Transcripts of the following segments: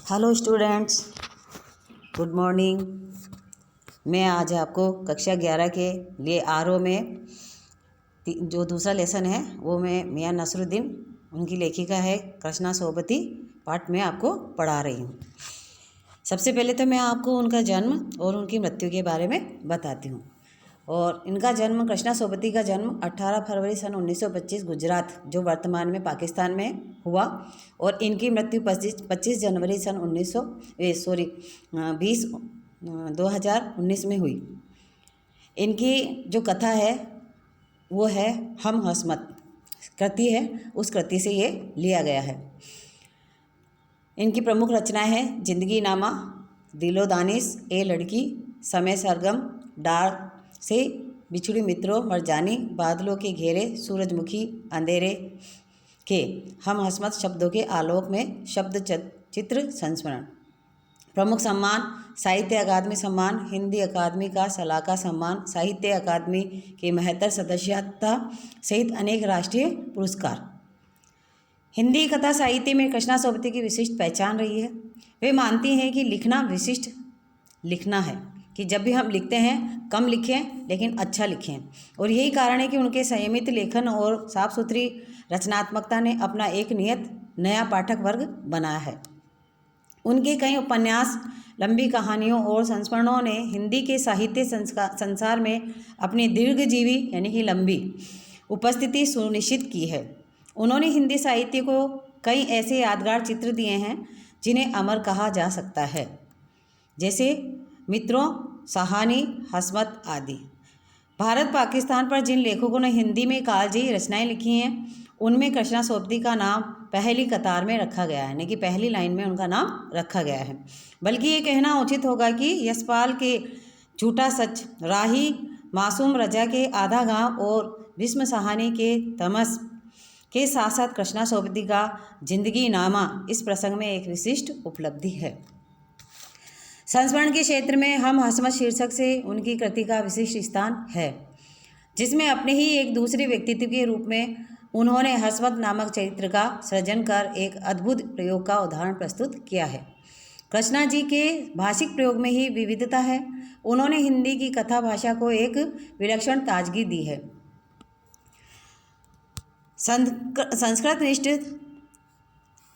Hello students, good morning. मैं आज आपको कक्षा 11 के लिए आरओ में जो दूसरा लेसन है वो मैं मियां नसरुद्दीन उनकी लेखिका है कृष्णा सोबती पाठ में आपको पढ़ा रही हूँ। सबसे पहले तो मैं आपको उनका जन्म और उनकी मृत्यु के बारे में बताती हूँ। और इनका जन्म कृष्णा सोबती का जन्म 18 फरवरी सन 1925 गुजरात, जो वर्तमान में पाकिस्तान में हुआ, और इनकी मृत्यु 25 जनवरी सन 2019 में हुई। इनकी जो कथा है वो है हम हस्मत कृति है, उस कृति से ये लिया गया है। इनकी प्रमुख रचनाएं हैं जिंदगी नामा, दिलो दानिश, ए लड़की, समय सरगम, डार से बिछुड़ी मित्रों, मरजानी, बादलों के घेरे, सूरजमुखी, अंधेरे के, हम हस्मत, शब्दों के आलोक में, शब्द चित्र संस्मरण। प्रमुख सम्मान: साहित्य अकादमी सम्मान, हिंदी अकादमी का सलाहकार सम्मान, साहित्य अकादमी के महत्तर सदस्यता सहित अनेक राष्ट्रीय पुरस्कार। हिंदी कथा साहित्य में कृष्णा सोबती की विशिष्ट पहचान रही है। वे मानती हैं कि लिखना विशिष्ट लिखना है, कि जब भी हम लिखते हैं कम लिखें लेकिन अच्छा लिखें, और यही कारण है कि उनके संयमित लेखन और साफ सुथरी रचनात्मकता ने अपना एक नियत नया पाठक वर्ग बनाया है। उनके कई उपन्यास, लंबी कहानियों और संस्मरणों ने हिंदी के साहित्य संसार में अपनी दीर्घजीवी यानी कि लंबी उपस्थिति सुनिश्चित की है। उन्होंने हिंदी साहित्य को कई ऐसे यादगार चित्र दिए हैं जिन्हें अमर कहा जा सकता है, जैसे मित्रों, सहानी, हस्मत आदि। भारत पाकिस्तान पर जिन लेखकों ने हिंदी में कालजयी रचनाएं लिखी हैं, उनमें कृष्णा सोबती का नाम पहली कतार में रखा गया है, यानी कि पहली लाइन में उनका नाम रखा गया है। बल्कि ये कहना उचित होगा कि यशपाल के झूठा सच, राही मासूम रजा के आधा गांव और भीष्म सहानी के तमस के साथ साथ कृष्णा सोबती का जिंदगी नामा इस प्रसंग में एक विशिष्ट उपलब्धि है। संस्मरण के क्षेत्र में हम हस्मत शीर्षक से उनकी कृति का विशिष्ट स्थान है, जिसमें अपने ही एक दूसरे व्यक्तित्व के रूप में उन्होंने हस्मत नामक चरित्र का सृजन कर एक अद्भुत प्रयोग का उदाहरण प्रस्तुत किया है। कृष्णा जी के भाषिक प्रयोग में ही विविधता है। उन्होंने हिंदी की कथा भाषा को एक विलक्षण ताजगी दी है। संस्कृत निष्ठ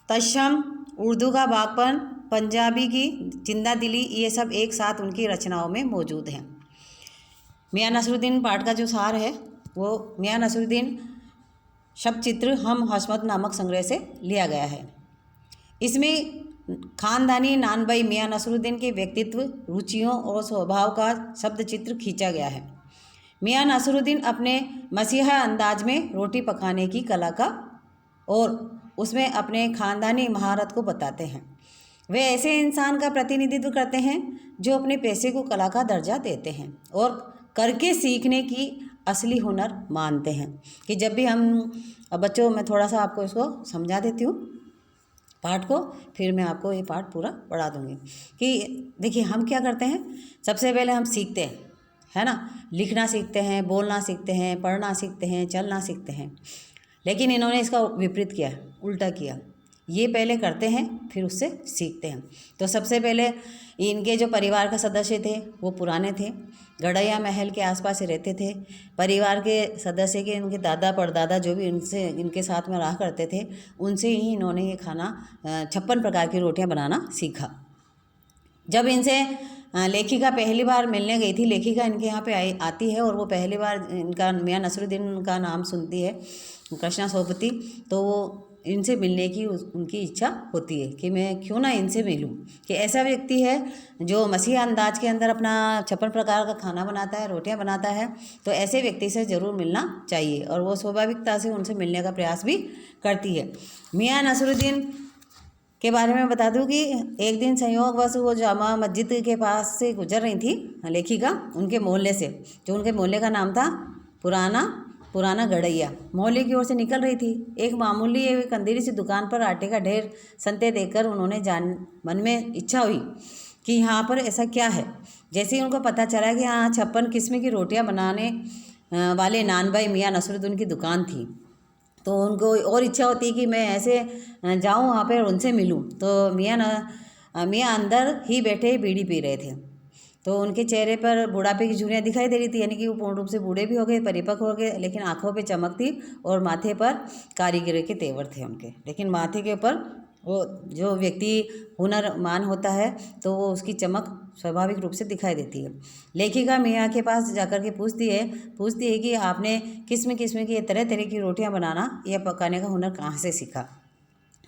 तत्सम, उर्दू का बागपन, पंजाबी की जिंदा दिली, ये सब एक साथ उनकी रचनाओं में मौजूद हैं। मियां नसरुद्दीन पाठ का जो सार है वो मियां नसरुद्दीन शब्द चित्र हम हस्मत नामक संग्रह से लिया गया है। इसमें खानदानी नानभाई मियां नसरुद्दीन के व्यक्तित्व, रुचियों और स्वभाव का शब्द चित्र खींचा गया है। मियां नसरुद्दीन अपने मसीहा अंदाज में रोटी पकाने की कला का और उसमें अपने खानदानी महारत को बताते हैं। वे ऐसे इंसान का प्रतिनिधित्व करते हैं जो अपने पैसे को कला का दर्जा देते हैं और करके सीखने की असली हुनर मानते हैं। कि जब भी हम बच्चों, मैं थोड़ा सा आपको इसको समझा देती हूँ पाठ को, फिर मैं आपको ये पाठ पूरा पढ़ा दूँगी। कि देखिए हम क्या करते हैं, सबसे पहले हम सीखते हैं, है ना, लिखना सीखते हैं, बोलना सीखते हैं, पढ़ना सीखते हैं, चलना सीखते हैं। लेकिन इन्होंने इसका विपरीत किया, उल्टा किया। ये पहले करते हैं फिर उससे सीखते हैं। तो सबसे पहले इनके जो परिवार का सदस्य थे वो पुराने थे, गड़ैया महल के आसपास ही रहते थे। परिवार के सदस्य के इनके दादा परदादा जो भी इनके साथ में रहा करते थे, उनसे ही इन्होंने ये खाना 56 प्रकार की रोटियां बनाना सीखा। जब इनसे लेखिका पहली बार मिलने गई थी, लेखिका इनके यहाँ पे आती है और वो पहली बार इनका मियां नसरुद्दीन का नाम सुनती है, कृष्णा सोबती, तो वो इनसे मिलने की उनकी इच्छा होती है कि मैं क्यों ना इनसे मिलूं, कि ऐसा व्यक्ति है जो मसीहा अंदाज के अंदर अपना 56 प्रकार का खाना बनाता है, रोटियां बनाता है, तो ऐसे व्यक्ति से ज़रूर मिलना चाहिए। और वो स्वाभाविकता से उनसे मिलने का प्रयास भी करती है। मियां नसरुद्दीन के बारे में बता दूं कि एक दिन संयोगवश वो जामा मस्जिद के पास से गुजर रही थी लेखिका, उनके मोहल्ले से, जो उनके मोहल्ले का नाम था पुराना गड़ैया। मोहल्ले की ओर से निकल रही थी। एक मामूली एक अंधेरी सी दुकान पर आटे का ढेर संते देखकर उन्होंने मन में इच्छा हुई कि यहाँ पर ऐसा क्या है। जैसे ही उनको पता चला कि यहाँ 56 किस्म की रोटियाँ बनाने वाले नानभाई मियां नसरुद्दीन की दुकान थी, तो उनको और इच्छा होती है कि मैं ऐसे जाऊँ वहाँ पर और उनसे मिलूँ। तो मियां मियाँ अंदर ही बैठे बीड़ी पी रहे थे। तो उनके चेहरे पर बुढ़ापे की झुर्रियाँ दिखाई दे रही थी, यानी कि वो पूर्ण रूप से बूढ़े भी हो गए, परिपक्व हो गए, लेकिन आँखों पे चमक थी और माथे पर कारीगरी के तेवर थे उनके। लेकिन माथे के ऊपर वो जो व्यक्ति हुनरमान होता है तो वो उसकी चमक स्वाभाविक रूप से दिखाई देती है। लेखिका मियाँ के पास जाकर के पूछती है कि आपने किस्म किस्म की तरह तरह की रोटियाँ बनाना या पकाने का हुनर कहाँ से सीखा।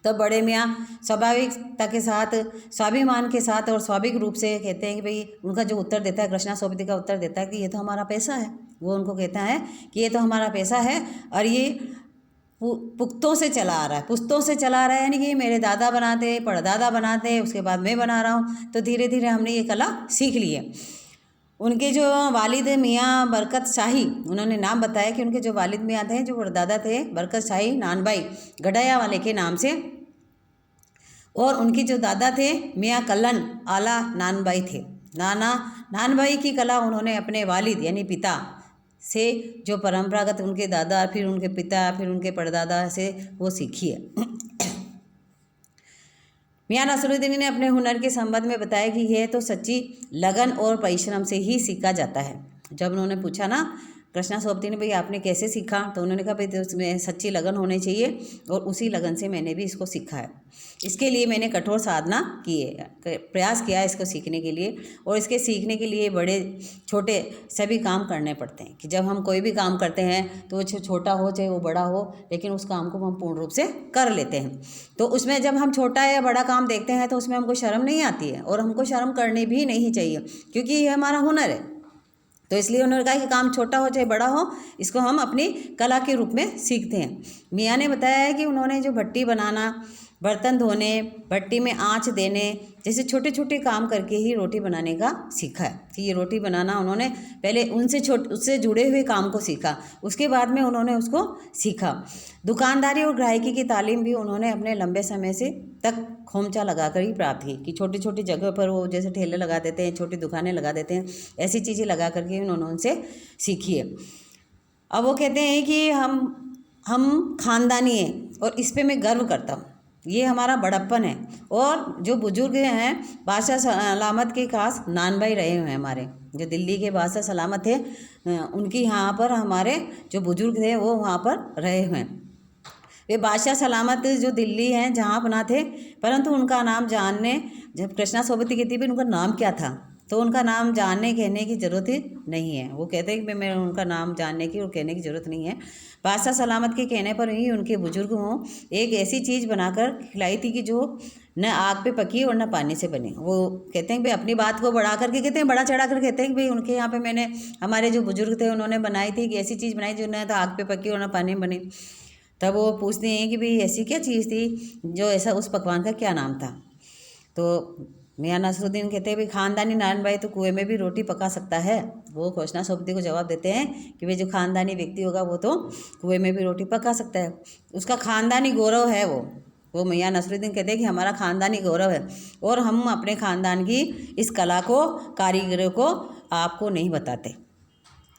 तब बड़े मियाँ स्वाभाविकता के साथ, स्वाभिमान के साथ और स्वाभाविक रूप से कहते हैं कि भाई, उनका जो उत्तर देता है, कृष्णा सोबती का उत्तर देता है कि ये तो हमारा पैसा है। वो उनको कहता है कि ये तो हमारा पैसा है और ये पुख्तों से चला आ रहा है, पुश्तों से चला आ रहा है, यानी कि मेरे दादा बनाते, परदादा बनाते, उसके बाद मैं बना रहा हूँ, तो धीरे धीरे हमने ये कला सीख ली है। उनके जो वालिद मियाँ बरकत शाही, उन्होंने नाम बताया कि उनके जो वालिद मियाँ थे, जो परदादा थे, बरकत शाही नानबाई गडाया वाले के नाम से, और उनके जो दादा थे मियाँ कल्लन आला नानबाई थे। नानबाई की कला उन्होंने अपने वालिद यानी पिता से, जो परंपरागत उनके दादा, फिर उनके पिता, फिर उनके परदादा से वो सीखी है। मियाँ नसरुद्दीन ने अपने हुनर के संबंध में बताया कि यह तो सच्ची लगन और परिश्रम से ही सीखा जाता है। जब उन्होंने पूछा ना कृष्णा सोबती ने, भाई आपने कैसे सीखा, तो उन्होंने कहा भाई तो उसमें सच्ची लगन होनी चाहिए और उसी लगन से मैंने भी इसको सीखा है। इसके लिए मैंने कठोर साधना की है, प्रयास किया है इसको सीखने के लिए, और इसके सीखने के लिए बड़े छोटे सभी काम करने पड़ते हैं। कि जब हम कोई भी काम करते हैं तो वो छोटा हो चाहे वो बड़ा हो, लेकिन उस काम को हम पूर्ण रूप से कर लेते हैं। तो उसमें जब हम छोटा या बड़ा काम देखते हैं तो उसमें हमको शर्म नहीं आती है, और हमको शर्म करनी भी नहीं चाहिए, क्योंकि ये हमारा हुनर है। तो इसलिए उन्होंने कहा कि काम छोटा हो चाहे बड़ा हो, इसको हम अपनी कला के रूप में सीखते हैं। मियाँ ने बताया है कि उन्होंने जो भट्टी बनाना, बर्तन धोने, भट्टी में आंच देने जैसे छोटे छोटे काम करके ही रोटी बनाने का सीखा है। कि ये रोटी बनाना उन्होंने पहले उससे जुड़े हुए काम को सीखा, उसके बाद में उन्होंने उसको सीखा। दुकानदारी और ग्राहकी की तालीम भी उन्होंने अपने लंबे समय से तक खोमचा लगाकर ही प्राप्त की। कि छोटी छोटी जगह पर वो जैसे ठेले लगा देते हैं, छोटी दुकानें लगा देते हैं, ऐसी चीज़ें लगा करके उन्होंने उनसे सीखी है। अब वो कहते हैं कि हम खानदानी हैं और इस पे मैं गर्व करता हूँ, ये हमारा बड़प्पन है। और जो बुजुर्ग हैं, बादशाह सलामत के खास नानबाई रहे हुए हैं हमारे, जो दिल्ली के बादशाह सलामत थे, उनकी यहाँ पर हमारे जो बुजुर्ग थे वो वहाँ पर रहे हुए हैं। वे बादशाह सलामत जो दिल्ली हैं जहाँ अपना थे, परंतु उनका नाम जानने, जब कृष्णा सोबती कहती है उनका नाम क्या था, तो उनका नाम जानने कहने की ज़रूरत ही नहीं है। वो कहते हैं कि मैं उनका नाम जानने की और कहने की ज़रूरत नहीं है। बादशाह सलामत के कहने पर ही उनके बुजुर्गों एक ऐसी चीज़ बनाकर खिलाई थी कि जो न आग पे पकी और न पानी से बनी। वो कहते हैं कि भाई अपनी बात को बढ़ा करके कहते हैं, बड़ा चढ़ा कर कहते हैं कि भाई उनके यहाँ पे मैंने, हमारे जो बुजुर्ग थे उन्होंने बनाई थी कि ऐसी चीज़ बनाई जो न तो आग पे पकी और न पानी में बनी। तब वो पूछते हैं कि भाई ऐसी क्या चीज़ थी, जो ऐसा, उस पकवान का क्या नाम था। तो मियाँ नसरुद्दीन कहते हैं भाई खानदानी नानबाई तो कुएं में भी रोटी पका सकता है। वो कृष्णा सोबती को जवाब देते हैं कि भाई जो खानदानी व्यक्ति होगा वो तो कुएं में भी रोटी पका सकता है, उसका खानदानी गौरव है वो मियाँ नसरुद्दीन कहते हैं कि हमारा खानदानी गौरव है, और हम अपने खानदान की इस कला को, कारीगरों को आपको नहीं बताते,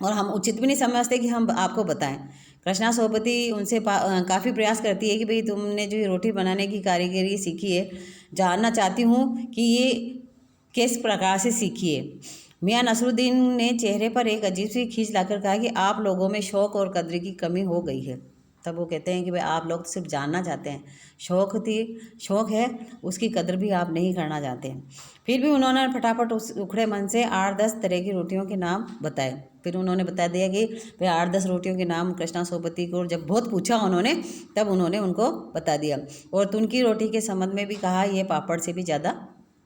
और हम उचित भी नहीं समझते कि हम आपको बताएं। कृष्णा सोबती उनसे काफ़ी प्रयास करती है कि भाई तुमने जो रोटी बनाने की कारीगरी सीखी है, जानना चाहती हूँ कि ये किस प्रकार से सीखी है। मियाँ नसरुद्दीन ने चेहरे पर एक अजीब सी खींच लाकर कहा कि आप लोगों में शौक़ और कद्र की कमी हो गई है। तब वो कहते हैं कि भाई आप लोग सिर्फ जानना चाहते हैं, शौक़ है, उसकी कद्र भी आप नहीं करना चाहते हैं। फिर भी उन्होंने फटाफट उस उखड़े मन से 8-10 तरह की रोटियों के नाम बताए। फिर उन्होंने बता दिया कि भाई 8-10 रोटियों के नाम कृष्णा सोबती को जब बहुत पूछा उन्होंने, तब उन्होंने उनको बता दिया। और तुनकी रोटी के संबंध में भी कहा, यह पापड़ से भी ज़्यादा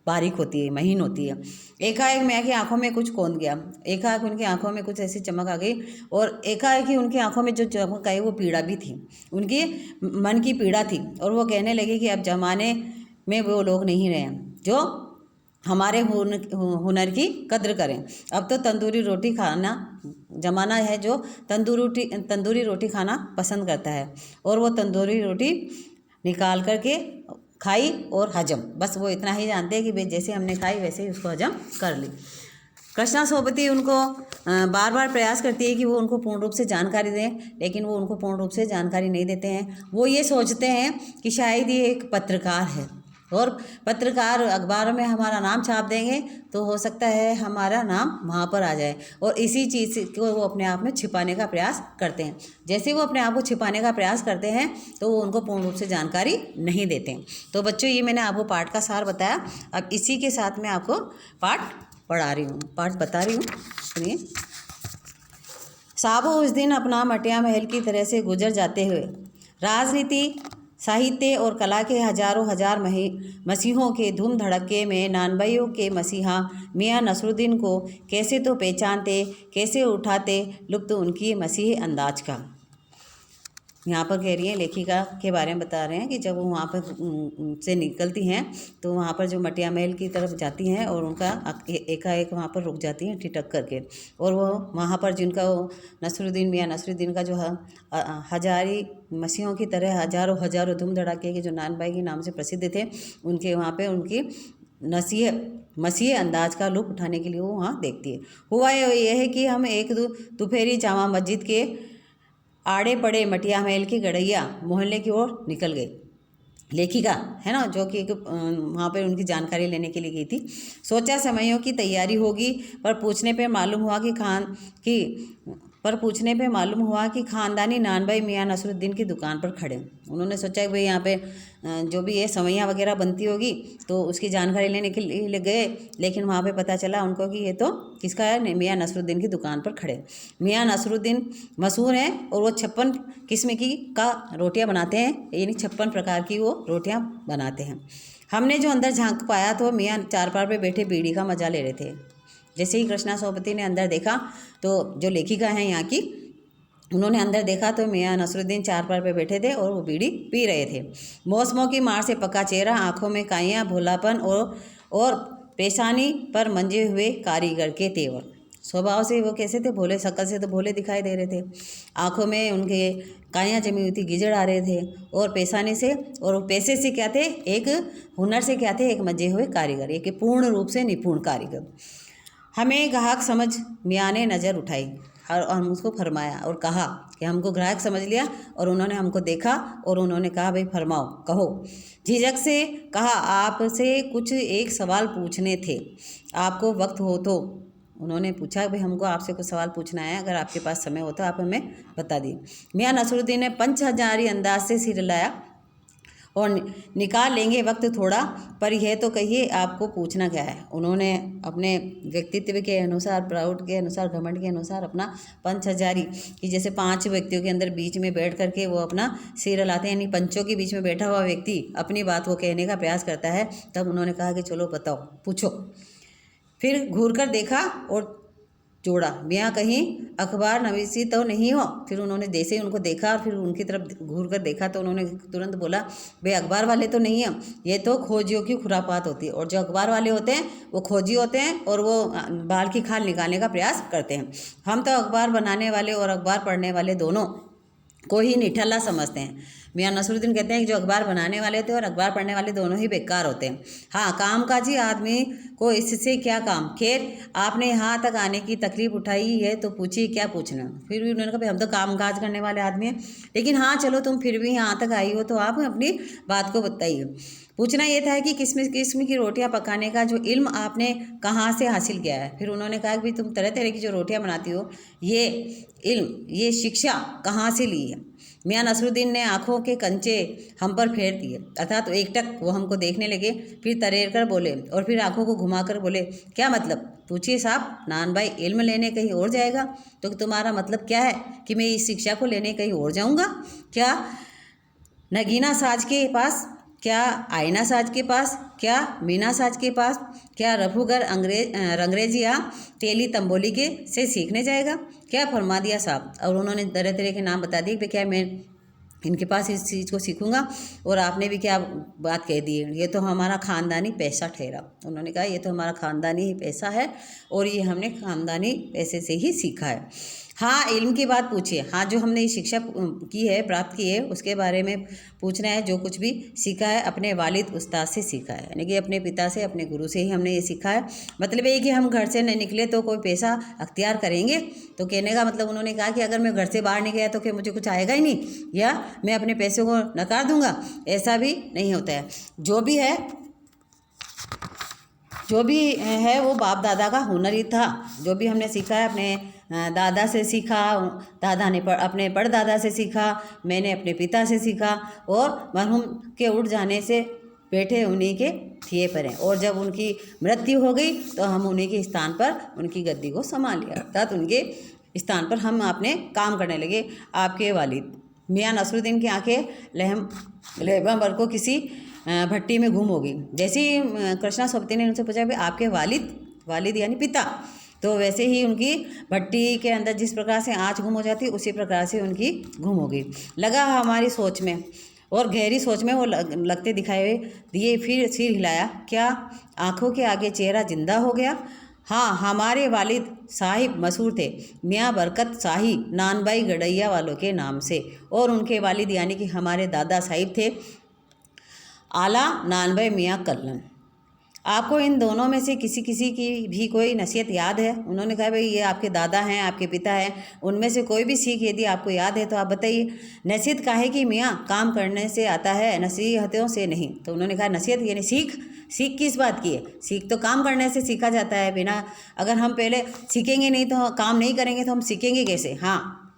बारीक होती है, महीन होती है। एकाएक मियाँ की आंखों में कुछ कौंध गया, एकाएक उनकी आंखों में कुछ ऐसी चमक आ गई, और एकाएक ही उनकी आंखों में जो चमक आई वो पीड़ा भी थी, उनकी मन की पीड़ा थी। और वो कहने लगी कि अब ज़माने में वो लोग नहीं रहे जो हमारे हुनर की कद्र करें। अब तो तंदूरी रोटी खाना ज़माना है जो तंदूरी रोटी खाना पसंद करता है, और वो तंदूरी रोटी निकाल करके खाई और हजम, बस वो इतना ही जानते हैं कि भाई जैसे हमने खाई वैसे ही उसको हजम कर ली। कृष्णा सोबती उनको बार बार प्रयास करती है कि वो उनको पूर्ण रूप से जानकारी दें, लेकिन वो उनको पूर्ण रूप से जानकारी नहीं देते हैं। वो ये सोचते हैं कि शायद ये एक पत्रकार है, और पत्रकार अखबारों में हमारा नाम छाप देंगे तो हो सकता है हमारा नाम वहाँ पर आ जाए, और इसी चीज़ को वो अपने आप में छिपाने का प्रयास करते हैं। जैसे वो अपने आप को छिपाने का प्रयास करते हैं तो वो उनको पूर्ण रूप से जानकारी नहीं देते हैं। तो बच्चों, ये मैंने आपको पाठ का सार बताया। अब इसी के साथ मैं आपको पाठ पढ़ा रही हूँ, पाठ बता रही हूँ, सुनिए। साबो उस दिन अपना मटिया महल की तरह से गुजर जाते हुए राजनीति, साहित्य और कला के हजारों हजार मसीहों के धूम धड़के में नानबइयों के मसीहा मियाँ नसरुद्दीन को कैसे तो पहचानते, कैसे उठाते लुत्फ़ उनकी मसीही अंदाज का। यहाँ पर कह रही हैं, लेखिका के बारे में बता रहे हैं कि जब वो वहाँ पर से निकलती हैं तो वहाँ पर जो मटिया महल की तरफ जाती हैं और उनका एकाएक वहाँ पर रुक जाती हैं ठिठक करके, और वो वहाँ पर जिनका वो नसरुद्दीन, मियाँ नसरुद्दीन का जो है हजारी मसीहों की तरह हजारों हजारों धूम धड़ाके के जो नानबाई के नाम से प्रसिद्ध थे, उनके वहाँ पर उनकी मसीह अंदाज का लुत्फ़ उठाने के लिए वो वहाँ देखती है। हुआ यह है कि हम एक दोपहरी जामा मस्जिद के आड़े पड़े मटिया महल की गड़ैया मोहल्ले की ओर निकल गई। लेखिका है ना, जो कि वहाँ पर उनकी जानकारी लेने के लिए गई थी। सोचा समयों की तैयारी होगी, पर पूछने पे मालूम हुआ कि खानदानी नानबाई मियाँ नसरुद्दीन की दुकान पर खड़े। उन्होंने सोचा कि भाई यहाँ पे जो भी ये सवैयाँ वगैरह बनती होगी तो उसकी जानकारी लेने के लिए गए, लेकिन वहाँ पे पता चला उनको कि ये तो किसका है, मियाँ नसरुद्दीन की दुकान पर खड़े। मियाँ नसरुद्दीन मशहूर हैं और वो 56 किस्म का रोटियाँ बनाते हैं, यानी 56 प्रकार की वो रोटियाँ बनाते हैं। हमने जो अंदर झांक पाया तो मियाँ चारपाल पे बैठे बीड़ी का मजा ले रहे थे। जैसे ही कृष्णा सोबती ने अंदर देखा तो जो लेखिका हैं यहाँ की, उन्होंने अंदर देखा तो मियाँ नसरुद्दीन चारपाल पे बैठे थे और वो बीड़ी पी रहे थे। मौसमों की मार से पका चेहरा, आंखों में काइयाँ, भोलापन और पेशानी पर मंजे हुए कारीगर के तेवर। स्वभाव से वो कैसे थे, भोले, शक्ल से तो भोले दिखाई दे रहे थे। आंखों में उनके काइयाँ जमी हुई थी, गिजड़ आ रहे थे, और पेशानी से और पैसे से क्या थे, एक हुनर से क्या थे, एक मंजे हुए कारीगर, एक पूर्ण रूप से निपुण कारीगर। हमें ग्राहक समझ मियाँ ने नज़र उठाई और हम उसको फरमाया और कहा कि हमको ग्राहक समझ लिया, और उन्होंने हमको देखा और उन्होंने कहा भाई फरमाओ, कहो। झिझक से कहा, आपसे कुछ एक सवाल पूछने थे, आपको वक्त हो तो। उन्होंने पूछा भाई हमको आपसे कुछ सवाल पूछना है, अगर आपके पास समय हो तो आप हमें बता दी। मियाँ नसरुद्दीन ने पंचहजारी अंदाज से सिर हिलाया और निकाल लेंगे वक्त थोड़ा, पर यह तो कहिए आपको पूछना क्या है। उन्होंने अपने व्यक्तित्व के अनुसार, प्राउड के अनुसार, घमंड के अनुसार अपना पंचहजारी कि जैसे 5 व्यक्तियों के अंदर बीच में बैठ करके वो अपना सिर हिलाते हैं, यानी पंचों के बीच में बैठा हुआ व्यक्ति अपनी बात को कहने का प्रयास करता है। तब उन्होंने कहा कि चलो बताओ, पूछो। फिर घूर कर देखा और जोड़ा, मियाँ कहीं अखबार नवीसी तो नहीं हो। फिर उन्होंने जैसे ही उनको देखा और फिर उनकी तरफ घूर कर देखा तो उन्होंने तुरंत बोला, भाई अखबार वाले तो नहीं हैं, ये तो खोजियों की खुरापात होती है। और जो अखबार वाले होते हैं वो खोजी होते हैं और वो बाल की खाल निकालने का प्रयास करते हैं। हम तो अखबार बनाने वाले और अखबार पढ़ने वाले दोनों को ही निठल्ला समझते हैं। मियाँ नसरुद्दीन कहते हैं कि जो अखबार बनाने वाले होते हैं और अखबार पढ़ने वाले दोनों ही बेकार होते हैं। हाँ, कामकाजी आदमी को इससे क्या काम। खैर, आपने यहाँ तक आने की तकलीफ उठाई है तो पूछिए क्या पूछना। फिर भी उन्होंने कहा भाई हम तो कामकाज करने वाले आदमी हैं, लेकिन हाँ चलो तुम फिर भी यहाँ तक आई हो तो आप अपनी बात को बताइए। पूछना ये था कि किस्म की रोटियां पकाने का जो इल्म आपने कहाँ से हासिल किया है। फिर उन्होंने कहा कि भाई तुम तरह तरह की जो रोटियां बनाती हो, ये इल्म, ये शिक्षा कहाँ से ली है। मियाँ नसरुद्दीन ने आंखों के कंचे हम पर फेर दिए, अर्थात तो एकटक वो हमको देखने लगे। फिर तरेर कर बोले और फिर आंखों को घुमाकर बोले, क्या मतलब। पूछिए साहब, नान भाई इल्म लेने कहीं और जाएगा तो तुम्हारा मतलब क्या है कि मैं इस शिक्षा को लेने कहीं और जाऊँगा। क्या नगीना साज के पास, क्या आईना साज के पास, क्या मीना साज के पास, क्या रफूगर रंगरेजिया टेली तंबोली के से सीखने जाएगा। क्या फरमा दिया साहब। और उन्होंने तरह तरह के नाम बता दिए कि क्या मैं इनके पास इस चीज़ को सीखूंगा। और आपने भी क्या बात कह दी है, ये तो हमारा ख़ानदानी पैसा ठहरा। उन्होंने कहा ये तो हमारा ख़ानदानी ही पैसा है और ये हमने ख़ानदानी पैसे से ही सीखा है। हाँ, इल्म की बात पूछिए। हाँ, जो हमने ये शिक्षा की है, प्राप्त की है, उसके बारे में पूछना है। जो कुछ भी सीखा है अपने वालिद उस्ताद से सीखा है, यानी कि अपने पिता से, अपने गुरु से ही हमने ये सीखा है। मतलब ये कि हम घर से नहीं निकले तो कोई पेशा अख्तियार करेंगे। तो कहने का मतलब उन्होंने कहा कि अगर मैं घर से बाहर नहीं गया तो क्या मुझे कुछ आएगा ही नहीं, या मैं अपने पैसों को नकार दूंगा, ऐसा भी नहीं होता है। जो भी है वो बाप दादा का हुनर ही था। जो भी हमने सीखा है अपने दादा से सीखा, दादा ने अपने परदादा से सीखा, मैंने अपने पिता से सीखा, और मरहूम के उठ जाने से बैठे उन्हीं के थिए पर हैं। और जब उनकी मृत्यु हो गई तो हम उन्हीं के स्थान पर उनकी गद्दी को संभाल लिया, अर्थात उनके स्थान पर हम अपने काम करने लगे। आपके वालिद मियाँ नसरुद्दीन की आंखें लहबा को किसी भट्टी में गुम हो गई। जैसे ही कृष्णा सोबती ने उनसे पूछा भाई आपके वालिद यानी पिता, तो वैसे ही उनकी भट्टी के अंदर जिस प्रकार से आँच गुम हो जाती है उसी प्रकार से उनकी गुम हो गई। लगा हमारी सोच में, और गहरी सोच में वो लगते दिखाई दिए। फिर सिर हिलाया, क्या आँखों के आगे चेहरा जिंदा हो गया? हाँ, हमारे वालिद साहिब मशहूर थे मियाँ बरकत शाही नानबाई गड़ैया वालों के नाम से, और उनके वालिद यानी कि हमारे दादा साहिब थे आला नानबाई मियाँ कल्लन। आपको इन दोनों में से किसी की भी कोई नसीहत याद है? उन्होंने कहा भाई ये आपके दादा हैं, आपके पिता हैं, उनमें से कोई भी सीख यदि आपको याद है तो आप बताइए। नसीहत काहे कि मियाँ काम करने से आता है, नसीहतों से नहीं। तो उन्होंने कहा नसीहत यानी सीख किस बात की है? सीख तो काम करने से सीखा जाता है। बिना अगर हम पहले सीखेंगे नहीं तो काम नहीं करेंगे तो हम सीखेंगे कैसे? हाँ,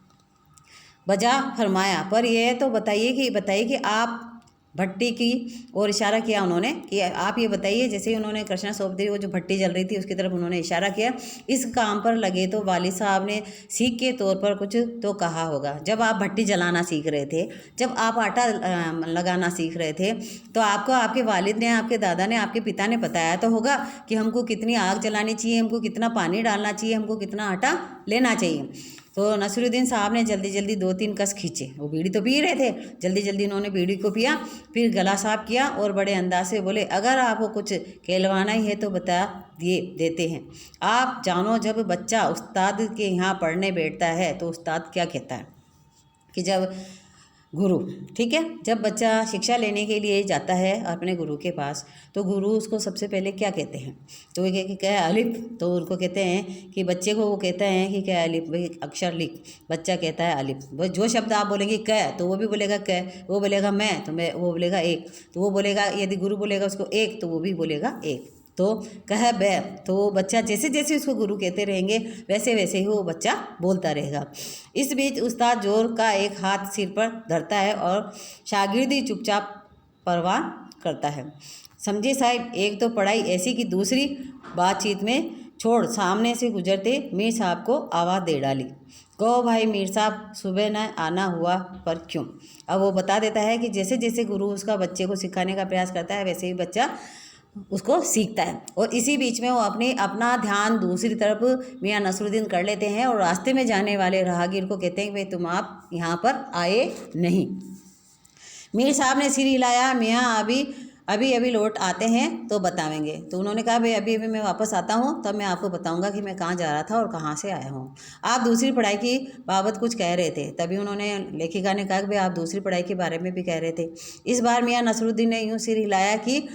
बजा फरमाया, पर यह तो बताइए कि आप भट्टी की ओर इशारा किया उन्होंने कि आप ये बताइए। जैसे ही उन्होंने कृष्णा सोबती वो जो भट्टी जल रही थी उसकी तरफ उन्होंने इशारा किया। इस काम पर लगे तो वालिद साहब ने सीख के तौर पर कुछ तो कहा होगा। जब आप भट्टी जलाना सीख रहे थे, जब आप आटा लगाना सीख रहे थे, तो आपको आपके वालिद ने, आपके दादा ने, आपके पिता ने बताया तो होगा कि हमको कितनी आग जलानी चाहिए, हमको कितना पानी डालना चाहिए, हमको कितना आटा लेना चाहिए। तो नसरुद्दीन साहब ने जल्दी जल्दी 2-3 कस खींचे। वो बीड़ी तो पी रहे थे, जल्दी जल्दी उन्होंने बीड़ी को पिया, फिर गला साफ किया और बड़े अंदाज से बोले, अगर आपको कुछ कहलवाना ही है तो बता देते हैं। आप जानो, जब बच्चा उस्ताद के यहाँ पढ़ने बैठता है तो उस्ताद क्या कहता है कि जब गुरु, ठीक है, जब बच्चा शिक्षा लेने के लिए जाता है अपने गुरु के पास तो गुरु उसको सबसे पहले क्या कहते हैं? तो वो क्या है अलिफ। तो उनको कहते हैं कि बच्चे को वो कहते हैं कि क्या अलिफ, भाई अक्षर लिख। बच्चा कहता है अलिफ। वो जो शब्द आप बोलेंगे क, तो वो भी बोलेगा क, वो बोलेगा मैं, तो मैं वो बोलेगा एक, तो वो बोलेगा, यदि गुरु बोलेगा उसको एक तो वो भी बोलेगा एक। तो कह बै, तो वो बच्चा जैसे जैसे उसको गुरु कहते रहेंगे वैसे वैसे ही वो बच्चा बोलता रहेगा। इस बीच उस्ताद जोर का एक हाथ सिर पर धरता है और शागिर्दी चुपचाप परवाह करता है। समझे साहिब, एक तो पढ़ाई ऐसी कि दूसरी बातचीत में छोड़ सामने से गुजरते मीर साहब को आवाज़ दे डाली, कहो भाई मीर साहब, सुबह न आना हुआ पर क्यों? अब वो बता देता है कि जैसे जैसे गुरु उसका बच्चे को सिखाने का प्रयास करता है वैसे ही बच्चा उसको सीखता है। और इसी बीच में वो अपना ध्यान दूसरी तरफ मियाँ नसरुद्दीन कर लेते हैं और रास्ते में जाने वाले राहगीर को कहते हैं कि भाई तुम आप यहाँ पर आए नहीं। मीर साहब ने सिर हिलाया, मियाँ अभी लौट आते हैं तो बतावेंगे। तो उन्होंने कहा भाई अभी मैं वापस आता हूँ तब मैं आपको बताऊँगा कि मैं कहाँ जा रहा था और कहाँ से आया हूँ। आप दूसरी पढ़ाई की बाबत कुछ कह रहे थे। तभी उन्होंने, लेखिका ने कहा कि भाई आप दूसरी पढ़ाई के बारे में भी कह रहे थे। इस बार मियाँ नसरुद्दीन ने यूँ सिर हिलाया कि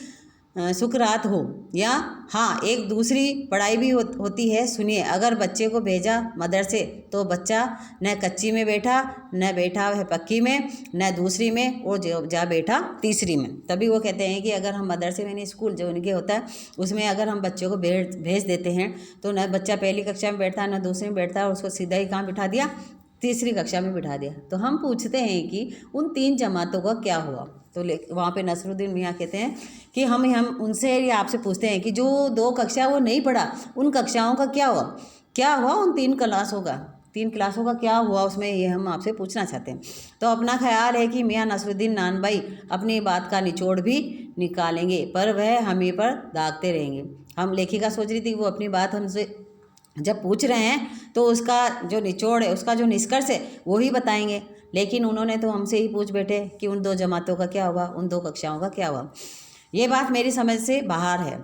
सुकरात हो, या हाँ एक दूसरी पढ़ाई भी होती है, सुनिए। अगर बच्चे को भेजा मदरसे तो बच्चा न कच्ची में बैठा, न बैठा है पक्की में, न दूसरी में, और जा बैठा तीसरी में। तभी वो कहते हैं कि अगर हम मदरसे में नहीं, स्कूल जो उनके होता है उसमें अगर हम बच्चों को भेज देते हैं तो न बच्चा पहली कक्षा में बैठता है न दूसरी में बैठता है, और उसको सीधा ही कहाँ बिठा दिया? तीसरी कक्षा में बिठा दिया। तो हम पूछते हैं कि उन 3 जमातों का क्या हुआ? तो वहाँ पे नसरुद्दीन मियाँ कहते हैं कि हम उनसे या आपसे पूछते हैं कि जो 2 कक्षा वो नहीं पढ़ा उन कक्षाओं का क्या हुआ उन 3 क्लासों का क्या हुआ उसमें, ये हम आपसे पूछना चाहते हैं। तो अपना ख्याल है कि मियाँ नसरुद्दीन नानबाई अपनी बात का निचोड़ भी निकालेंगे पर वह हमें पर दागते रहेंगे। हम लेखिका सोच रही थी कि वो अपनी बात हमसे जब पूछ रहे हैं तो उसका जो निचोड़ है, उसका जो निष्कर्ष है वो ही बताएंगे, लेकिन उन्होंने तो हमसे ही पूछ बैठे कि उन 2 जमातों का क्या हुआ, उन 2 कक्षाओं का क्या हुआ। ये बात मेरी समझ से बाहर है।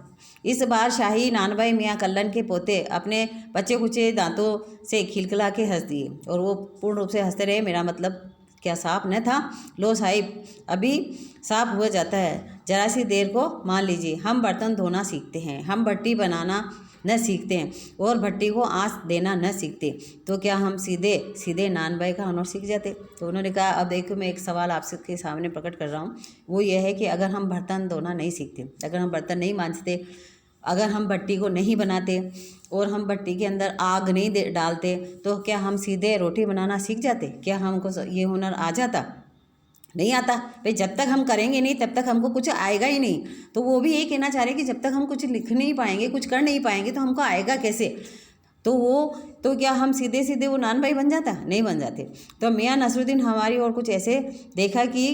इस बार शाही नानभाई मियाँ कल्लन के पोते अपने बच्चे कुचे दांतों से खिलखिला के हंस दिए और वो पूर्ण रूप से हंसते रहे। मेरा मतलब क्या साफ न था? लो साहिब, अभी साफ हुआ जाता है, जरा सी देर को मान लीजिए। हम बर्तन धोना सीखते हैं, हम भट्टी बनाना न सीखते हैं और भट्टी को आँच देना न सीखते, तो क्या हम सीधे सीधे नानभाई का हुनर सीख जाते? तो उन्होंने कहा, अब देखो मैं एक सवाल आपके सामने प्रकट कर रहा हूँ। वो ये है कि अगर हम बर्तन धोना नहीं सीखते, अगर हम बर्तन नहीं मांजते, अगर हम भट्टी को नहीं बनाते और हम भट्टी के अंदर आग नहीं डालते, तो क्या हम सीधे रोटी बनाना सीख जाते? क्या हमको ये हुनर आ जाता? नहीं आता भाई। जब तक हम करेंगे नहीं तब तक हमको कुछ आएगा ही नहीं। तो वो भी ये कहना चाह रहे कि जब तक हम कुछ लिख नहीं पाएंगे, कुछ कर नहीं पाएंगे, तो हमको आएगा कैसे? तो क्या हम सीधे सीधे वो नानभाई बन जाता? नहीं बन जाते। तो मियाँ नसरुद्दीन हमारी और कुछ ऐसे देखा कि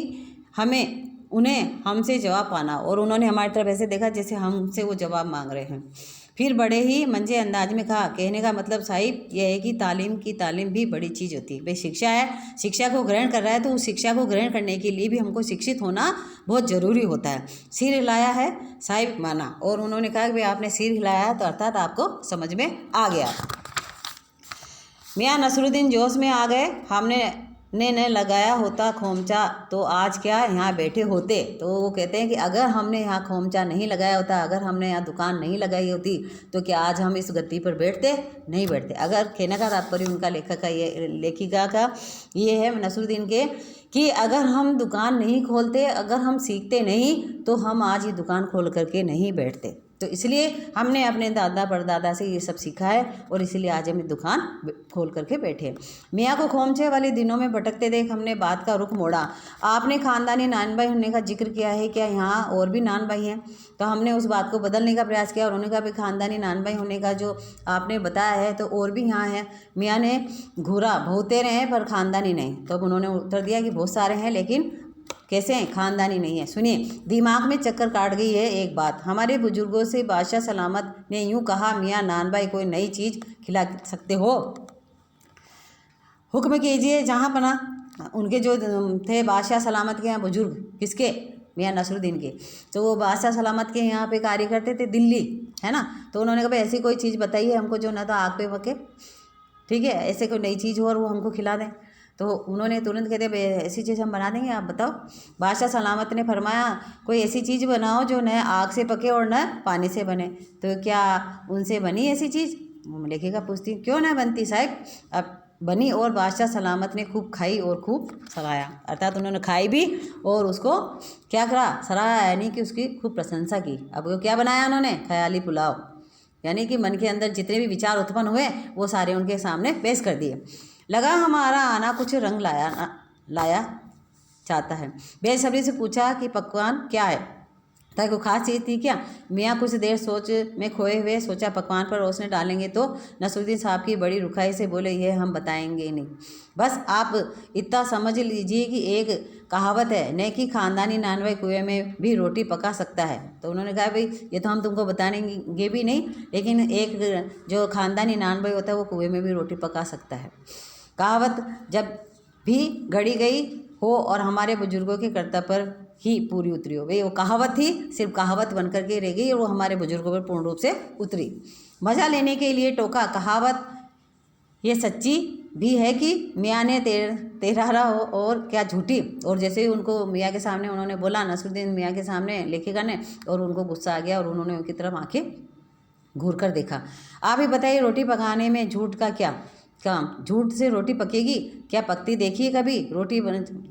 उन्हें हमसे जवाब पाना, और उन्होंने हमारी तरफ ऐसे देखा जैसे हमसे वो जवाब मांग रहे हैं। फिर बड़े ही मंजे अंदाज में कहा, कहने का मतलब साहिब यह है कि तालीम भी बड़ी चीज़ होती है। भाई शिक्षा है, शिक्षा को ग्रहण कर रहा है तो उस शिक्षा को ग्रहण करने के लिए भी हमको शिक्षित होना बहुत ज़रूरी होता है। सिर हिलाया है साहिब माना, और उन्होंने कहा कि भाई आपने सिर हिलाया तो अर्थात आपको समझ में आ गया। मियाँ नसरुद्दीन जोश में आ गए। हमने न लगाया होता खोमचा तो आज क्या यहाँ बैठे होते? तो वो कहते हैं कि अगर हमने यहाँ खोमचा नहीं लगाया होता, अगर हमने यहाँ दुकान नहीं लगाई होती, तो क्या आज हम इस गद्दी पर बैठते? नहीं बैठते। अगर कहने का तात्पर्य उनका लेखिका का ये है नसरुद्दीन के कि अगर हम दुकान नहीं खोलते, अगर हम सीखते नहीं, तो हम आज ये दुकान खोल करके नहीं बैठते। तो इसलिए हमने अपने दादा परदादा से ये सब सीखा है और इसलिए आज हम दुकान खोल करके बैठे। मियाँ को खोमचे वाले दिनों में भटकते देख हमने बात का रुख मोड़ा। आपने खानदानी नानभाई होने का जिक्र किया है, क्या यहाँ और भी नानभाई हैं? तो हमने उस बात को बदलने का प्रयास किया और उन्होंने कहा भाई खानदानी नानभाई होने का जो आपने बताया है तो और भी यहाँ हैं। मियाँ ने घूरा, बहुत तेरे हैं पर खानदानी नहीं। तो अब उन्होंने उत्तर दिया कि बहुत सारे हैं लेकिन कैसे हैं? खानदानी नहीं है। सुनिए, दिमाग में चक्कर काट गई है एक बात। हमारे बुजुर्गों से बादशाह सलामत ने यूँ कहा, मियाँ नानभाई कोई नई चीज़ खिला सकते हो? हुक्म कीजिए जहाँ पना। उनके जो थे बादशाह सलामत के यहाँ बुजुर्ग, किसके? मियाँ नसरुद्दीन के। तो वो बादशाह सलामत के यहाँ पे कार्य करते थे, दिल्ली, है ना। तो उन्होंने कहा भाई ऐसी कोई चीज़ बताइए हमको जो ना तो आग पे पके, ठीक है, ऐसे कोई नई चीज़ हो और वो हमको खिला दें। तो उन्होंने तुरंत कहते भाई ऐसी चीज़ हम बना देंगे, आप बताओ। बादशाह सलामत ने फरमाया, कोई ऐसी चीज़ बनाओ जो न आग से पके और न पानी से बने। तो क्या उनसे बनी ऐसी चीज़? लेखिका पूछती, क्यों ना बनती साहिब? अब बनी और बादशाह सलामत ने खूब खाई और खूब सराहा। अर्थात उन्होंने खाई भी और उसको क्या करा? सराहा, यानी कि उसकी खूब प्रशंसा की। अब वो क्या बनाया उन्होंने? ख्याली पुलाव, यानी कि मन के अंदर जितने भी विचार उत्पन्न हुए वो सारे उनके सामने पेश कर दिए। लगा हमारा आना कुछ रंग लाया चाहता है। बेसब्री से पूछा कि पकवान क्या है, ताकि कोई खास चीज़ थी क्या? मियाँ कुछ देर सोच में खोए हुए सोचा पकवान पर रोशनी डालेंगे तो नसरुद्दीन साहब की बड़ी रुखाई से बोले, ये हम बताएंगे नहीं, बस आप इतना समझ लीजिए कि एक कहावत है न कि खानदानी नानभाई कुएं में भी रोटी पका सकता है। तो उन्होंने कहा भाई ये तो हम तुमको बताएंगे भी नहीं, लेकिन एक जो खानदानी नानभाई होता है वो कुएं में भी रोटी पका सकता है। कहावत जब भी गढ़ी गई हो और हमारे बुजुर्गों के कर्तव्य पर ही पूरी उतरी हो। भाई वो कहावत थी, सिर्फ कहावत बन करके रह गई और वो हमारे बुजुर्गों पर पूर्ण रूप से उतरी। मज़ा लेने के लिए टोका, कहावत ये सच्ची भी है कि मियाँ ने तेरहरा हो और क्या झूठी। और जैसे ही उनको मियाँ के सामने उन्होंने बोला, नसरुद्दीन मियाँ के सामने लेखिका ने, और उनको गुस्सा आ गया और उन्होंने उनकी तरफ आंखें घूर कर देखा। आप ही बताइए रोटी पकाने में झूठ का क्या काम? झूठ से रोटी पकेगी क्या? पकती देखिए कभी रोटी?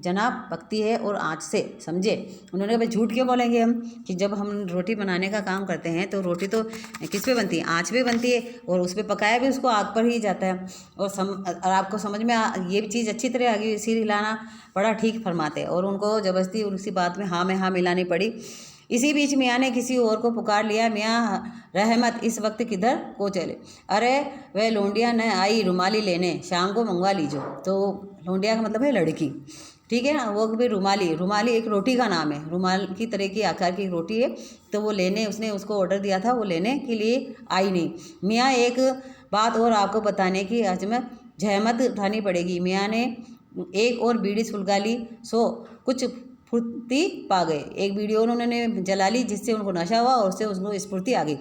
जनाब पकती है और आँच से, समझे। उन्होंने कहा भाई झूठ क्यों बोलेंगे हम, कि जब हम रोटी बनाने का काम करते हैं तो रोटी तो किस पे बनती है? आँच पे बनती है, और उस पर पकाया भी उसको आग पर ही जाता है। और आपको समझ में ये भी चीज़ अच्छी तरह आ गई। सिर हिलाना बड़ा ठीक फरमाते, और उनको ज़बरदस्ती उसी बात में हाँ मिलानी पड़ी। इसी बीच मियाँ ने किसी और को पुकार लिया, मियाँ रहमत इस वक्त किधर को चले? अरे वह लोंडिया न आई रुमाली लेने, शाम को मंगवा लीजिए। तो लोंडिया का मतलब है लड़की, ठीक है ना। वो भी रुमाली एक रोटी का नाम है, रुमाल की तरह की आकार की रोटी है। तो वो लेने उसने उसको ऑर्डर दिया था, वो लेने के लिए आई नहीं। मियाँ एक बात और आपको बताने की आज में जहमत उठानी पड़ेगी। मियाँ ने एक और बीड़ी सुलगा ली, सो कुछ फुर्ती पा गए। एक वीडियो उन्होंने जला ली जिससे उनको नशा हुआ और उससे उनको स्फूर्ति आ गई।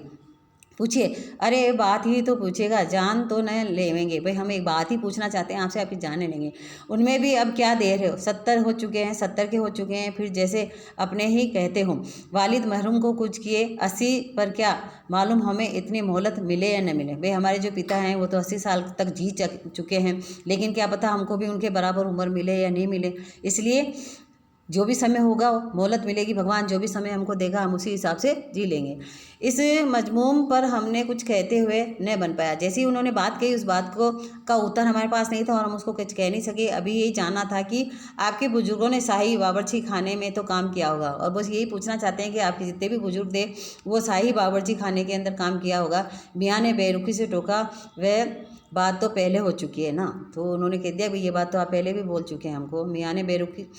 पूछिए, अरे बात ही तो पूछेगा, जान तो न लेंगे भाई, हम एक बात ही पूछना चाहते हैं आपसे, आपकी जान लेंगे। उनमें भी अब क्या देर है, 70 हो चुके हैं, 70 के हो चुके हैं, फिर जैसे अपने ही कहते हो। वालिद मरहूम को कुछ किए 80 पर, क्या मालूम हमें इतनी मोहलत मिले या न मिले। भाई हमारे जो पिता हैं वो तो 80 साल तक जी चुके हैं, लेकिन क्या पता हमको भी उनके बराबर उम्र मिले या नहीं मिले। इसलिए जो भी समय होगा मोहलत मिलेगी, भगवान जो भी समय हमको देगा हम उसी हिसाब से जी लेंगे। इस मजमूम पर हमने कुछ कहते हुए न बन पाया। जैसे ही उन्होंने बात कही उस बात को का उत्तर हमारे पास नहीं था और हम उसको कुछ कह नहीं सके। अभी यही जानना था कि आपके बुजुर्गों ने शाही बावर्ची खाने में तो काम किया होगा, और बस यही पूछना चाहते हैं कि आपके जितने भी बुजुर्ग थे वो शाही बावर्ची खाने के अंदर काम किया होगा। मियाँ ने बेरुखी से टोका, वह बात तो पहले हो चुकी है ना। तो उन्होंने कह दिया भाई ये बात तो आप पहले भी बोल चुके हैं हमको। मियाँ ने बेरुखी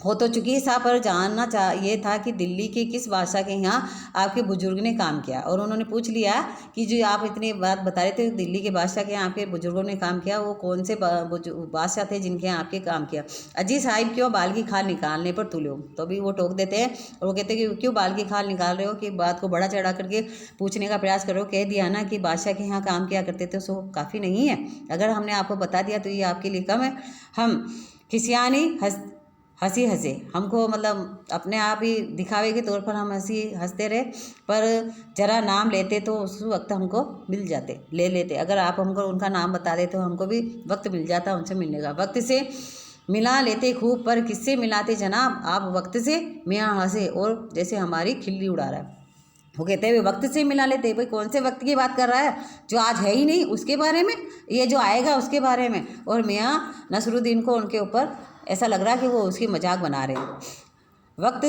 हो तो चुकी है साहब, पर जानना चाहिए था कि दिल्ली के किस बादशाह के यहाँ आपके बुजुर्ग ने काम किया। और उन्होंने पूछ लिया कि जो आप इतनी बात बता रहे थे दिल्ली के बादशाह के यहाँ आपके बुजुर्गों ने काम किया, वो कौन से बादशाह थे जिनके यहाँ आपके काम किया। अजी साहिब क्यों बाल की खाल निकालने पर तुले हो। तो अभी वो टोक देते हैं और वो कहते हैं कि क्यों बाल की खाल निकाल रहे हो, कि बात को बड़ा चढ़ा करके पूछने का प्रयास करो। कह दिया ना कि बादशाह के यहाँ काम किया करते थे, सो काफ़ी नहीं है। अगर हमने आपको बता दिया तो ये आपके लिए कम है। हम खिसियानी हंसी हंसे, हमको मतलब अपने आप ही दिखावे के तौर पर हम हंसते रहे, पर जरा नाम लेते तो उस वक्त हमको मिल जाते, ले लेते। अगर आप हमको उनका नाम बता देते तो हमको भी वक्त मिल जाता उनसे मिलने का। वक्त से मिला लेते खूब, पर किससे मिलाते जनाब आप वक्त से। मियाँ हंसे और जैसे हमारी खिल्ली उड़ा रहा है। वो कहते हैं वक्त से मिला लेते। भाई कौन से वक्त की बात कर रहा है, जो आज है ही नहीं उसके बारे में, ये जो आएगा उसके बारे में। और मियाँ नसरुद्दीन को उनके ऊपर ऐसा लग रहा कि वो उसकी मजाक बना रहे हैं। वक्त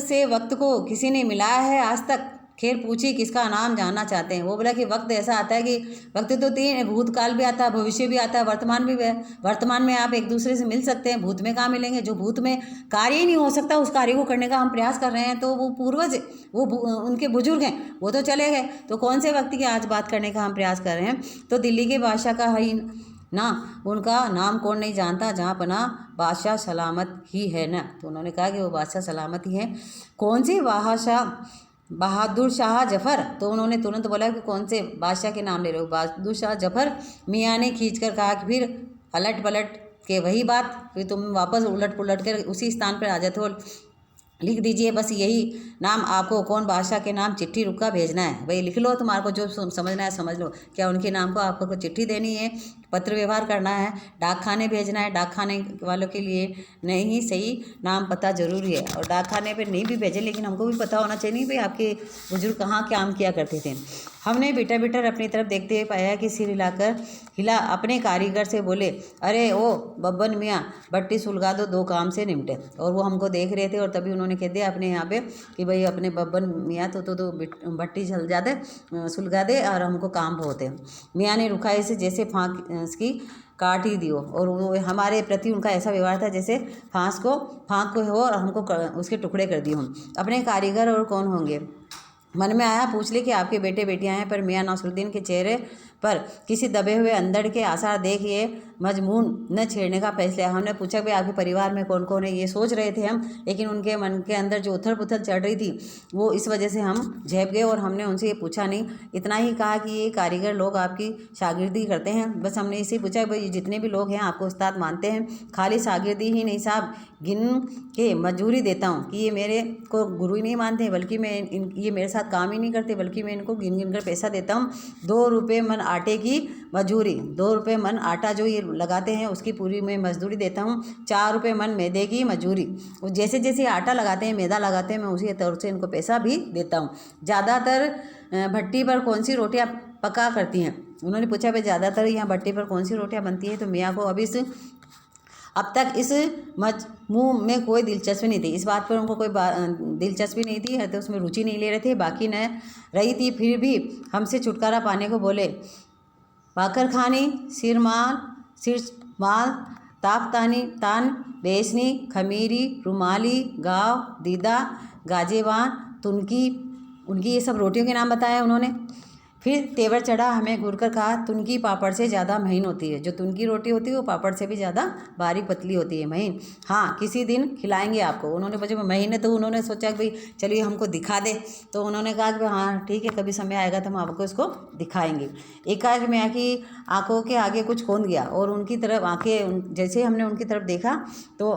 से वक्त को किसी ने मिलाया है आज तक, खैर पूछी किसका नाम जानना चाहते हैं। वो बोला कि वक्त ऐसा आता है कि वक्त तो तीन, भूतकाल भी आता है, भविष्य भी आता है, वर्तमान भी है। वर्तमान में आप एक दूसरे से मिल सकते हैं, भूत में कहाँ मिलेंगे। जो भूत में कार्य ही नहीं हो सकता उस कार्य को करने का हम प्रयास कर रहे हैं, तो वो पूर्वज, वो उनके बुजुर्ग हैं, वो तो चले गए। तो कौन से व्यक्ति की आज बात करने का हम प्रयास कर रहे हैं। तो दिल्ली के बादशाह का है ना, उनका नाम कौन नहीं जानता, जहाँ पना बादशाह सलामत ही है ना। तो उन्होंने कहा कि वो बादशाह सलामत ही है। कौन से बादशाह, बहादुर शाह जफ़र। तो उन्होंने तुरंत बोला कि कौन से बादशाह के नाम ले रहे हो, बहादुर शाह जफ़र। मियाँ ने खींचकर कहा कि फिर अलट पलट के वही बात, फिर तुम वापस उलट पुलट कर उसी स्थान पर आ जाते हो। लिख दीजिए बस यही नाम, आपको कौन बादशाह के नाम चिट्ठी रुका भेजना है। भाई लिख लो, तुम्हारे को जो समझना है समझ लो। क्या उनके नाम को आपको चिट्ठी देनी है, पत्र व्यवहार करना है, डाकखाने भेजना है। डाकखाने वालों के लिए नहीं, सही नाम पता जरूरी है। और डाकखाने पे नहीं भी भेजे, लेकिन हमको भी पता होना चाहिए भाई आपके बुजुर्ग कहाँ काम किया करते थे। हमने बिटर बिटर अपनी तरफ देखते हुए पाया कि सिर हिला अपने कारीगर से बोले, अरे ओ बब्बन मियाँ बट्टी सुलगा दो, 2 काम से निपटे। और वो हमको देख रहे थे और तभी उन्होंने कह दिया अपने यहाँ पे कि भाई अपने बब्बन मियाँ तो भट्टी जल जाते, सुलगा दे और हमको काम बहुत है। मियाँ ने रुखाई से जैसे फाँक की काट ही दियो, और वो हमारे प्रति उनका ऐसा व्यवहार था जैसे फाँक को हो और हमको उसके टुकड़े कर दिए हों। अपने कारीगर और कौन होंगे मन में आया, पूछ ले कि आपके बेटे बेटियां हैं। पर मियाँ नसरुद्दीन के चेहरे पर किसी दबे हुए अंदर के आसार देख ये मजमून न छेड़ने का फैसला। हमने पूछा भाई आपके परिवार में कौन कौन है, ये सोच रहे थे हम, लेकिन उनके मन के अंदर जो उथल पुथल चढ़ रही थी वो इस वजह से हम झेप गए और हमने उनसे ये पूछा नहीं। इतना ही कहा कि ये कारीगर लोग आपकी शागिर्दी करते हैं। बस हमने इसे पूछा भाई जितने भी लोग हैं आपको उस्ताद मानते हैं। खाली शागिर्दी ही नहीं साहब, गिन के मजूरी देता हूँ कि ये मेरे को गुरु ही नहीं मानते, बल्कि ये मेरे साथ काम ही नहीं करते, बल्कि मैं इनको गिन गिन कर पैसा देता हूँ। 2 रुपये मन आटे की मजूरी, 2 रुपये मन आटा जो ये लगाते हैं उसकी पूरी मैं मजदूरी देता हूँ। 4 रुपये मन मैदे की मजूरी, जैसे जैसे आटा लगाते हैं मैदा लगाते हैं मैं उसी तौर से इनको पैसा भी देता हूँ। ज़्यादातर भट्टी पर कौन सी रोटियाँ पका करती हैं। उन्होंने पूछा भाई ज़्यादातर यहाँ भट्टी पर कौन सी रोटियाँ बनती है। तो मियाँ को अब तक इस मजमूम में कोई दिलचस्पी नहीं थी, इस बात पर उनको कोई दिलचस्पी नहीं थी, तो उसमें रुचि नहीं ले रहे थे। बाकी न रही थी, फिर भी हमसे छुटकारा पाने को बोले। पाकर खानी, सिरमाल, तापतानी तान, बेसनी, खमीरी, रुमाली, गाव, दीदा, गाजेवान, तुनकी, उनकी ये सब रोटियों के नाम बताया उन्होंने। फिर तेवर चढ़ा हमें घूर कर कहा, तुनकी पापड़ से ज़्यादा महीन होती है। जो तुनकी रोटी होती है वो पापड़ से भी ज़्यादा बारीक पतली होती है, महीन। हाँ, किसी दिन खिलाएंगे आपको। उन्होंने पूछा महीन है, तो उन्होंने सोचा कि भाई चलिए हमको दिखा दे। तो उन्होंने कहा कि हाँ ठीक है, कभी समय आएगा तो हम आपको इसको दिखाएंगे। एकाएक मियाँ की आँखों के आगे कुछ कौन गया और उनकी तरफ आँखें, जैसे हमने उनकी तरफ देखा तो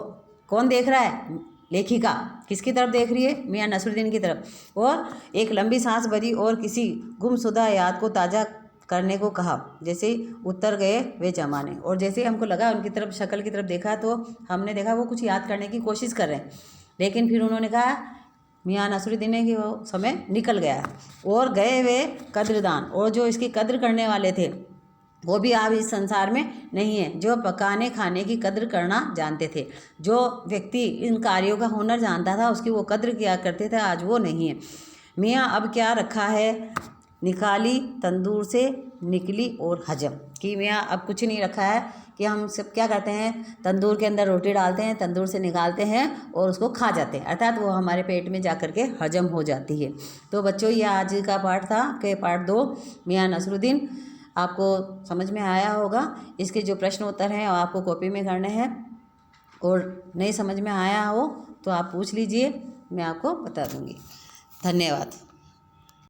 कौन देख रहा है? लेखिका किसकी तरफ देख रही है? मियाँ नसरुद्दीन की तरफ। और एक लंबी सांस भरी और किसी गुमशुदा याद को ताज़ा करने को कहा। जैसे उतर गए वे जमाने, और जैसे हमको लगा उनकी तरफ, शक्ल की तरफ देखा तो हमने देखा वो कुछ याद करने की कोशिश कर रहे हैं। लेकिन फिर उन्होंने कहा, मियाँ नसरुद्दीन ने, कि वो समय निकल गया और गए वे कद्रदान, और जो इसकी कद्र करने वाले थे वो भी अब इस संसार में नहीं है। जो पकाने खाने की कद्र करना जानते थे, जो व्यक्ति इन कार्यों का हुनर जानता था, उसकी वो कद्र किया करते थे, आज वो नहीं है। मियाँ अब क्या रखा है? निकाली तंदूर से निकली और हजम। कि मियाँ अब कुछ नहीं रखा है, कि हम सब क्या करते हैं, तंदूर के अंदर रोटी डालते हैं, तंदूर से निकालते हैं और उसको खा जाते हैं, अर्थात वो हमारे पेट में जा कर के हजम हो जाती है। तो बच्चों, ये आज का पाठ था कि पार्ट 2 मियाँ नसरुद्दीन। आपको समझ में आया होगा। इसके जो प्रश्न उत्तर हैं आपको कॉपी में करने हैं, और नहीं समझ में आया हो तो आप पूछ लीजिए, मैं आपको बता दूंगी। धन्यवाद।